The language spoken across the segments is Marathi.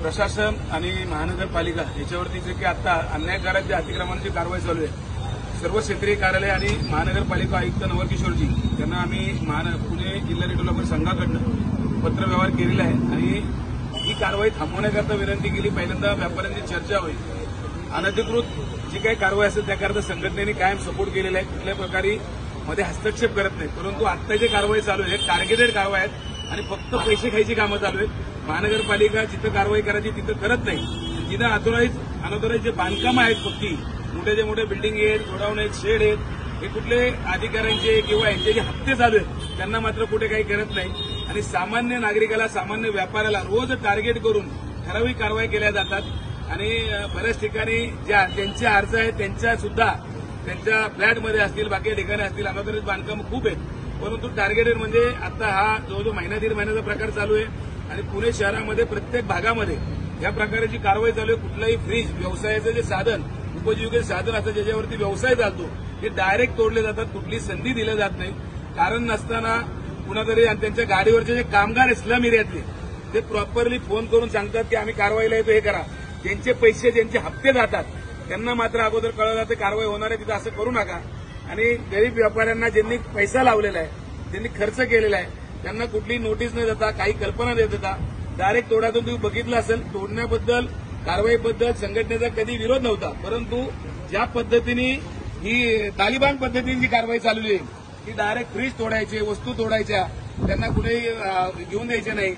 प्रशासन आणि महानगरपालिका याच्यावरती जे की आता अन्यायकारक जे अतिक्रमणाची कारवाई चालू आहे, सर्व क्षेत्रीय कार्यालय आणि महानगरपालिका आयुक्त नवलकिशोरजी यांना आम्ही पुणे जिल्हा डेव्हलपमेंट संघाकडून पत्रव्यवहार केलेला आहे आणि ही कारवाई थांबवण्याकरता विनंती केली। पहिल्यांदा व्यापाऱ्यांची चर्चा होईल, अनधिकृत जी काही कारवाई असेल त्याकरता संघटनेने कायम सपोर्ट केलेला आहे, कुठल्या प्रकारे मध्ये हस्तक्षेप करत नाही। परंतु आता जे कारवाई चालू आहे टार्गेटेड कारवाई आहेत आणि फक्त पैसे खायची कामं चालू आहेत। महानगरपालिका जिथं कारवाई करायची तिथं करत नाही, जिथं अनऑथोराइज जे बांधकामं आहेत, पक्की मोठे मोठे बिल्डिंग आहेत, गोडाऊन आहेत, शेड आहेत, हे कुठले अधिकाऱ्यांचे किंवा यांचे जे हप्ते चालू आहेत त्यांना मात्र कुठे काही करत नाही आणि सामान्य नागरिकाला, सामान्य व्यापाऱ्याला रोज टार्गेट करून ठराविक कारवाई केल्या जातात आणि बऱ्याच ठिकाणी ज्यांचे अर्ज आहेत त्यांच्या सुद्धा त्यांच्या फ्लॅटमध्ये असतील, बाकी ठिकाणी असतील, अनधिकृत बांधकामं खूप आहेत। परंतु टार्गेटेड म्हणजे आता हा जवळजवळ महिना दीड महिन्याचा प्रकार चालू आहे आणि पुणे शहरामध्ये प्रत्येक भागामध्ये या प्रकारची कारवाई चालू आहे। कुठलाही फ्रीज व्यवसायाचं जे साधन, उपजीविकेचं साधन असतं ज्याच्यावरती व्यवसाय चालतो, ते डायरेक्ट तोडले जातात, कुठली संधी दिली जात नाही। कारण नसताना कुणातरी त्यांच्या गाडीवरचे जे कामगार आहेत स्लम एरियातले, ते प्रॉपरली फोन करून सांगतात की आम्ही कारवाईला येतो, हे करा। त्यांचे पैसे, ज्यांचे हप्ते जातात त्यांना मात्र अगोदर कळलं जातं कारवाई होणार आहे, तिथं असं करू नका। आणि गरीब व्यापाऱ्यांना ज्यांनी पैसा लावलेला आहे, ज्यांनी खर्च केलेला आहे, त्यांना कुठली नोटीस न देता, काही कल्पना न देता डायरेक्ट तोडातून तुम्ही बघितलं असेल, तोडण्याबद्दल, कारवाईबद्दल संघटनेचा कधी विरोध नव्हता। परंतु ज्या पद्धतीने ही तालिबान पद्धतीने जी कारवाई चालू आहे, ती डायरेक्ट फ्रीज तोडायचे, वस्तू तोडायच्या, त्यांना कुठेही घेऊन द्यायचे नाही,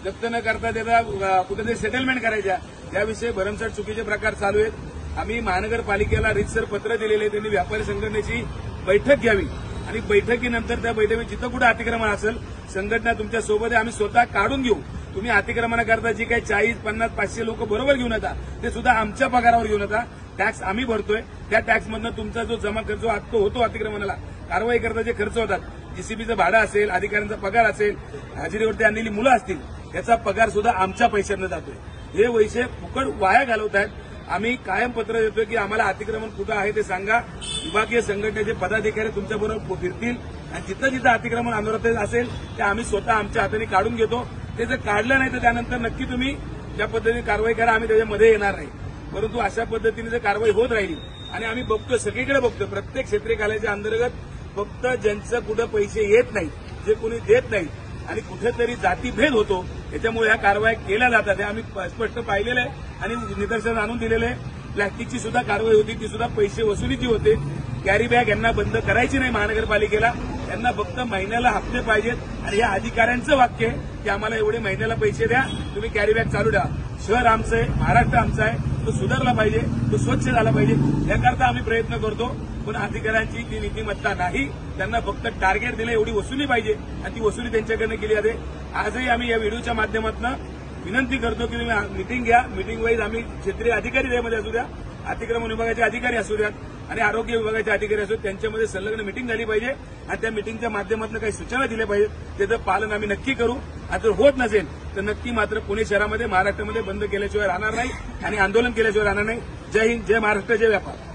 जप्त न करता त्याचा कुठेतरी सेटलमेंट करायच्या, याविषयी भरमसाठ चुकीचे प्रकार चालू आहेत। आम्ही महानगरपालिकेला रीतसर पत्र दिलेले, त्यांनी व्यापारी संघटनेची बैठक घ्यावी आणि बैठकीनंतर त्या बैठकीत जिथं कुठे अतिक्रमण असेल, संघटना तुमच्या सोबत आहे, आम्ही स्वतः काढून घेऊ। तुम्ही अतिक्रमणाकरता जी काही 40, 50, 500 लोक बरोबर घेऊन येता, ते सुद्धा आमच्या पगारावर घेऊन येता। टॅक्स आम्ही भरतोय, त्या टॅक्समधनं तुमचा जो जमा खर्च होतो अतिक्रमणाला कारवाई करता जे खर्च होतात, जीसीबीचं भाडं असेल, अधिकाऱ्यांचा पगार असेल, हाजिरीवरती आणलेली मुलं असतील, याचा पगार सुद्धा आमच्या पैशांना जातोय। हे पैसे फुकट वाया घालवत आहेत। आम्ही कायम पत्र देतोय की आम्हाला अतिक्रमण कुठं आहे ते सांगा, विभागीय संघटनेचे पदाधिकारी तुमच्याबरोबर फिरतील आणि जिथं जिथं अतिक्रमण अनधिकृत असेल ते आम्ही स्वतः आमच्या हाताने काढून घेतो। ते जर काढलं नाही तर त्यानंतर नक्की तुम्ही ज्या पद्धतीने कारवाई करा, आम्ही त्याच्यामध्ये येणार नाही। परंतु अशा पद्धतीने जर कारवाई होत राहिली आणि आम्ही बघतोय, सगळीकडे बघतोय, प्रत्येक क्षेत्रीय कार्यालयाच्या अंतर्गत फक्त ज्यांचं कुठं पैसे येत नाही, जे कोणी देत नाही आणि कुठेतरी जातीभेद होतो, त्याच्यामुळे ह्या कारवाया केल्या जातात, हे आम्ही स्पष्ट पाहिलेलं आहे आणि निदर्शन आणून दिलेलं आहे। प्लॅस्टिकची सुद्धा कारवाई होती, ती सुद्धा पैसे वसुलीची होते। कॅरी बॅग यांना बंद करायची नाही महानगरपालिकेला, त्यांना फक्त महिन्याला हप्ते पाहिजेत आणि या अधिकाऱ्यांचं वाक्य आहे की आम्हाला एवढे महिन्याला पैसे द्या, तुम्ही कॅरी बॅग चालू द्या। शहर आमचं आहे, महाराष्ट्र आमचा आहे, तो सुधारला पाहिजे, तो स्वच्छ झाला पाहिजे, याकरता आम्ही प्रयत्न करतो। पण अधिकाऱ्यांची ती नीतिमत्ता नाही, त्यांना फक्त टार्गेट दिलं, एवढी वसुली पाहिजे आणि ती वसुली त्यांच्याकडनं केली जाते। आजही आम्ही या व्हिडिओच्या माध्यमातून विनंती करतो की तुम्ही मीटिंग घ्या, मीटिंग वाईज आम्ही क्षेत्रीय अधिकारी त्यामध्ये असू द्या, अतिक्रमण विभागाचे अधिकारी असू द्यात आणि आरोग्य विभागाचे अधिकारी असू, त्यांच्यामध्ये संलग्न मीटिंग झाली पाहिजे आणि त्या मीटिंगच्या माध्यमातून काही सूचना दिल्या पाहिजेत, त्याचं पालन आम्ही नक्की करू। आणि जर होत नसेल तर नक्की मात्र पुणे शहरामध्ये, महाराष्ट्रामध्ये बंद केल्याशिवाय राहणार नाही आणि आंदोलन केल्याशिवाय राहणार नाही। जय हिंद, जय महाराष्ट्र, जय व्यापार।